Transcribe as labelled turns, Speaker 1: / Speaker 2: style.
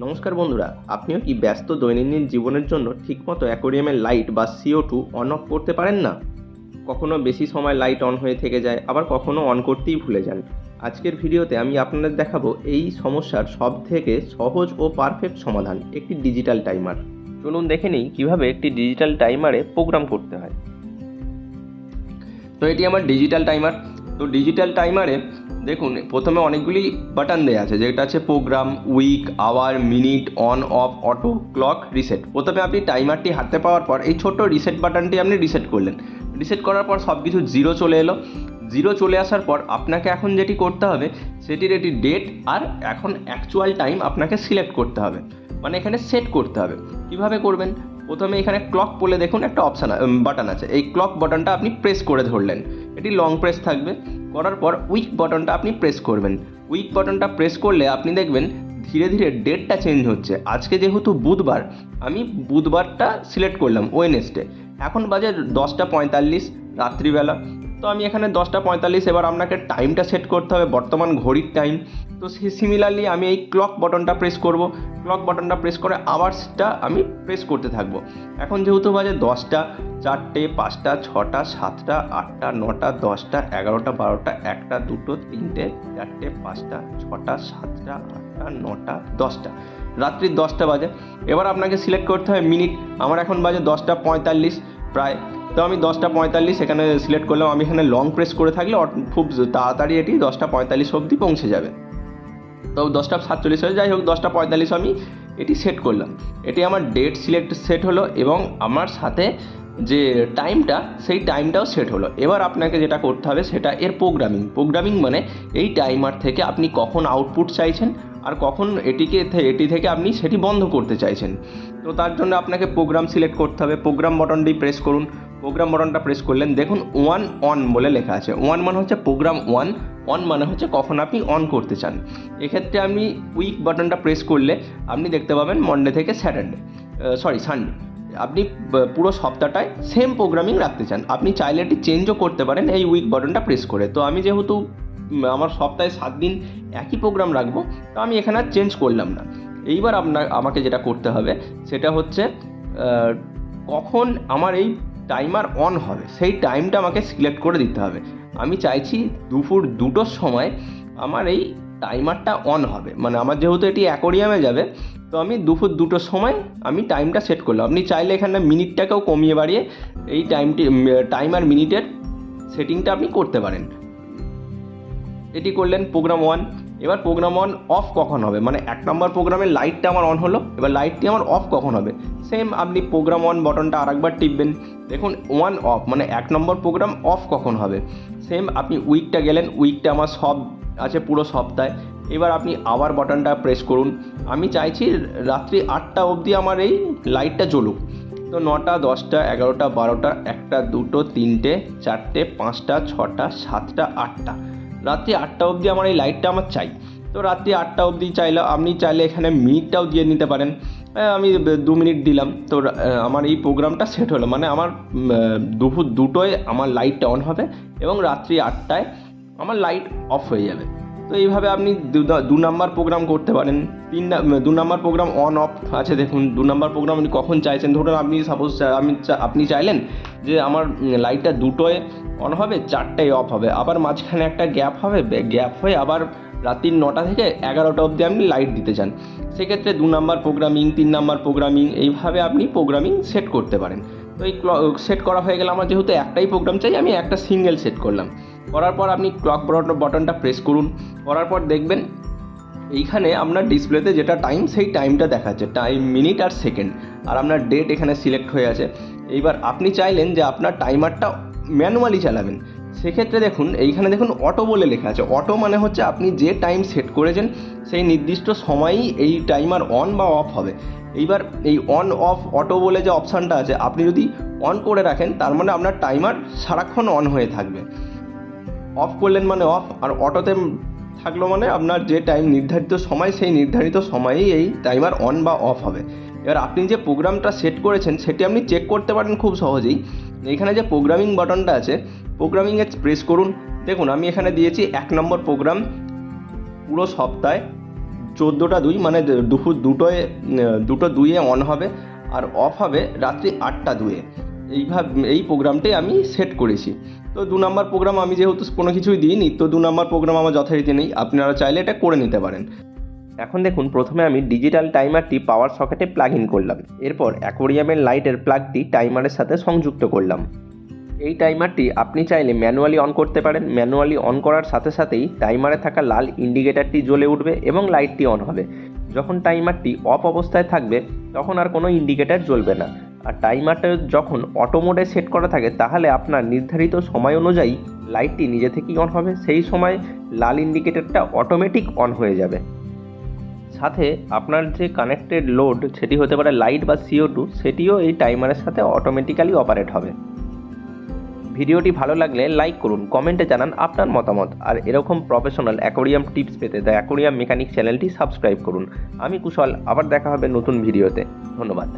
Speaker 1: নমস্কার বন্ধুরা, আপনিও কি ব্যস্ত দৈনন্দিন জীবনের জন্য ঠিকমতো অ্যাকোয়ারিয়ামের লাইট বা CO2 অন অফ করতে পারেন না? কখনো বেশি সময় লাইট অন হয়ে থেকে যায়, আবার কখনো অন করতেই ভুলে যান। আজকের ভিডিওতে আমি আপনাদের দেখাবো এই সমস্যার সবথেকে সহজ ও পারফেক্ট সমাধান, একটি ডিজিটাল টাইমার। চলুন দেখে নিই কীভাবে একটি ডিজিটাল টাইমারে প্রোগ্রাম করতে হয়। তো এটি আমার ডিজিটাল টাইমার। তো ডিজিটাল টাইমারে দেখুন প্রথমে অনেকগুলি বাটন দেওয়া আছে, যেটা আছে program, week, hour, minute, on off, auto, clock, reset. প্রথমে আপনি টাইমারটি হাতে পাওয়ার পর এই ছোট্ট রিসেট বাটনটি আপনি রিসেট করলেন। রিসেট করার পর সব কিছু জিরো চলে এলো। জিরো চলে আসার পর আপনাকে এখন যেটি করতে হবে সেটির এটি ডেট আর এখন অ্যাকচুয়াল টাইম আপনাকে সিলেক্ট করতে হবে, মানে এখানে সেট করতে হবে। কিভাবে করবেন? প্রথমে এখানে ক্লক বলে দেখুন একটা অপশান বাটন আছে, এই ক্লক বাটনটা আপনি প্রেস করে ধরলেন, এটি লং প্রেস থাকবে। করার পর উইক বাটনটা আপনি প্রেস করবেন। উইক বাটনটা প্রেস করলে আপনি দেখবেন ধীরে ধীরে ডেটটা চেঞ্জ হচ্ছে। আজকে যেহেতু বুধবার, আমি বুধবারটা সিলেক্ট করলাম, ওয়েডনেসডে। এখন বাজে 10:45 রাত্রিবেলা। তো আমি এখানে 10:45, এবার আপনাকে টাইমটা সেট করতে হবে বর্তমান ঘড়ির টাইম। তো সিমিলারলি আমি এই ক্লক বাটনটা প্রেস করব। ক্লক বাটনটা প্রেস করে আওয়ার্সটা আমি প্রেস করতে থাকবো। এখন যেহেতু বাজে 10টা, 4টে, 5টা, 6টা, 7টা, 8টা, 9টা, 10টা, 11টা, 12টা, 1টা, 2টো, 3টে, 4টে, 5টা, 6টা, 7টা, 8টা, 9টা, 10টা, রাত্রি 10টা বাজে। এবার আপনাকে সিলেক্ট করতে হবে মিনিট। আমার এখন বাজে 10:45 প্রায়। তো আমি 10:45 এখানে সিলেক্ট করলাম। আমি এখানে লং প্রেস করে থাকলে খুব তাড়াতাড়ি এটি 10:45 অবধি পৌঁছে যাবে। তো 10:47 হয়ে, যাই হোক 10:45 আমি এটি সেট করলাম। এটি আমার ডেট সেট হলো এবং আমার সাথে যে টাইমটা সেই টাইমটাও সেট হলো। এবার আপনাকে যেটা করতে হবে সেটা এর প্রোগ্রামিং মানে এই টাইমার থেকে আপনি কখন আউটপুট চাইছেন আর কখন এটি থেকে আপনি সেটি বন্ধ করতে চাইছেন। তো তার জন্য আপনাকে প্রোগ্রাম সিলেক্ট করতে হবে। প্রোগ্রাম বাটনটি প্রেস করুন। প্রোগ্রাম বাটনটা প্রেস করলেন, দেখুন ওয়ান অন বলে লেখা আছে। ওয়ান মানে হচ্ছে প্রোগ্রাম ওয়ান, অন মানে হচ্ছে কখন আপনি অন করতে চান। এক্ষেত্রে আপনি উইক বাটনটা প্রেস করলে আপনি দেখতে পাবেন মন্ডে থেকে সানডে আপনি পুরো সপ্তাহটায় সেম প্রোগ্রামিং রাখতে চান। আপনি চাইলে এটি চেঞ্জও করতে পারেন এই উইক বাটনটা প্রেস করে। তো আমি যেহেতু আমার সপ্তাহে 7 দিন একই প্রোগ্রাম রাখবো, তো আমি এখানে আর চেঞ্জ করলাম না। এইবার আমাকে যেটা করতে হবে সেটা হচ্ছে কখন আমার এই টাইমার অন হবে সেই টাইমটা আমাকে সিলেক্ট করে দিতে হবে। আমি চাইছি দুপুর 2টোর সময় আমার এই টাইমারটা অন হবে, মানে আমার যেহেতু এটি অ্যাকোয়ারিয়ামে যাবে, তো আমি দুপুর 2টোর সময় আমি টাইমটা সেট করলাম। আপনি চাইলে এখানে মিনিটটাকেও কমিয়ে বাড়িয়ে এই টাইমার মিনিটের সেটিংটা আপনি করতে পারেন। এটি করলেন প্রোগ্রাম ওয়ান। এবার প্রোগ্রাম ওয়ান অফ কখন হবে, মানে 1 নম্বর প্রোগ্রামের লাইটটা আমার অন হলো, এবার লাইটটি আমার অফ কখন হবে সেম আপনি প্রোগ্রাম ওয়ান বাটনটা আরেকবার টিপবেন। দেখুন ওয়ান অফ মানে 1 নম্বর প্রোগ্রাম অফ কখন হবে। সেম আপনি উইকটা গেলেন, উইকটা আমার সব আছে পুরো সপ্তাহে। এবার আপনি আবার বাটনটা প্রেস করুন। আমি চাইছি রাত্রি 8টা অবধি আমার এই লাইটটা জ্বলুক। তো 9টা, 10টা, 11টা, 12টা, 1টা, 2টো, 3টে, 4টে, 5টা, 6টা, 7টা, 8টা, রাত্রি 8টা অবধি আমার এই লাইটটা আমার চাই। তো রাত্রি 8টা অবধি আপনি চাইলে এখানে মিনিটটাও দিয়ে নিতে পারেন। আমি 2 মিনিট দিলাম। তো আমার এই প্রোগ্রামটা সেট হলো, মানে আমার দুপুর 2টোয় আমার লাইটটা অন হবে এবং রাত্রি 8টায় আমার লাইট অফ হয়ে যাবে। তো এইভাবে আপনি 2 নাম্বার প্রোগ্রাম করতে পারেন। 2 নাম্বার প্রোগ্রাম অন অফ আছে, দেখুন 2 নাম্বার প্রোগ্রাম আপনি কখন চাইছেন। ধরুন আপনি আপনি চাইলেন যে আমার লাইটটা 2টোয় অন হবে, 4টায় অফ হবে, আবার মাঝখানে একটা গ্যাপ হবে, গ্যাপ হয়ে আবার রাত্রি 9টা থেকে 11টা অবধি আপনি লাইট দিতে চান। সেক্ষেত্রে 2 নাম্বার প্রোগ্রামিং, 3 নাম্বার প্রোগ্রামিং, এইভাবে আপনি প্রোগ্রামিং সেট করতে পারেন। তো এই সেট করা হয়ে গেলে আমার যেহেতু একটাই প্রোগ্রাম চাই, আমি একটা সিঙ্গেল সেট করলাম। করার পর আপনি ক্লক বাটনটা প্রেস করুন। করার পর দেখবেন এইখানে আপনার ডিসপ্লেতে যেটা টাইম সেই টাইমটা দেখাচ্ছে, টাইম, মিনিট আর সেকেন্ড, আর আপনার ডেট এখানে সিলেক্ট হয়ে আছে। এইবার আপনি চাইলেন যে আপনার টাইমারটা ম্যানুয়ালি চালাবেন, সেক্ষেত্রে দেখুন এইখানে দেখুন অটো বলে লেখা আছে। অটো মানে হচ্ছে আপনি যে টাইম সেট করেছেন সেই নির্দিষ্ট সময়েই এই টাইমার অন বা অফ হবে। এইবার এই অন অফ অটো বলে যে অপশানটা আছে, আপনি যদি অন করে রাখেন তার মানে আপনার টাইমার সারাক্ষণ অন হয়ে থাকবে। অফ করলেন মানে অফ, আর অটোতে থাকলো মানে আপনার যে টাইম নির্ধারিত সময় সেই নির্ধারিত সময়েই এই টাইমার অন বা অফ হবে। এবার আপনি যে প্রোগ্রামটা সেট করেছেন সেটি আপনি চেক করতে পারেন খুব সহজেই। এখানে যে প্রোগ্রামিং বাটনটা আছে, প্রোগ্রামিংয়ে প্রেস করুন। দেখুন আমি এখানে দিয়েছি 1 নম্বর প্রোগ্রাম পুরো সপ্তাহে 14টা 2 মানে দুপুর 2:02 অন হবে আর অফ হবে রাত্রি 8টা 2। এই প্রোগ্রামটাই আমি সেট করেছি। তো 2 নম্বর প্রোগ্রাম আমি যেহেতু কোনো কিছুই দিইনি, তো 2 নম্বর প্রোগ্রাম আমার যথারীতি নেই, আপনারা চাইলে এটা করে নিতে পারেন। এখন দেখুন, প্রথমে আমি ডিজিটাল টাইমারটি পাওয়ার সকেটে প্লাগ ইন করলাম। এরপর অ্যাকোয়ারিয়ামের লাইটের প্লাগটি টাইমারের সাথে সংযুক্ত করলাম। এই টাইমারটি আপনি চাইলে ম্যানুয়ালি অন করতে পারেন। ম্যানুয়ালি অন করার সাথে সাথেই টাইমারে থাকা লাল ইন্ডিকেটারটি জ্বলে উঠবে এবং লাইটটি অন হবে। যখন টাইমারটি অফ অবস্থায় থাকবে তখন আর কোনো ইন্ডিকেটার জ্বলবে না। আর টাইমারটা যখন অটো মোডে সেট করা থাকে তাহলে আপনার নির্ধারিত সময় অনুযায়ী লাইটটি নিজে থেকেই অন হবে, সেই সময় লাল ইন্ডিকেটারটা অটোমেটিক অন হয়ে যাবে। সাথে আপনার যে কানেক্টেড লোড, সেটি হতে পারে লাইট বা CO2, সেটিও এই টাইমারের সাথে অটোমেটিক্যালি অপারেট হবে। ভিডিওটি ভালো লাগলে লাইক করুন, কমেন্টে জানান আপনার মতামত। আর এরকম প্রফেশনাল অ্যাকোয়ারিয়াম টিপস পেতে দ্য অ্যাকোয়ারিয়াম মেকানিক চ্যানেলটি সাবস্ক্রাইব করুন। আমি কুশল, আবার দেখা হবে নতুন ভিডিওতে। ধন্যবাদ।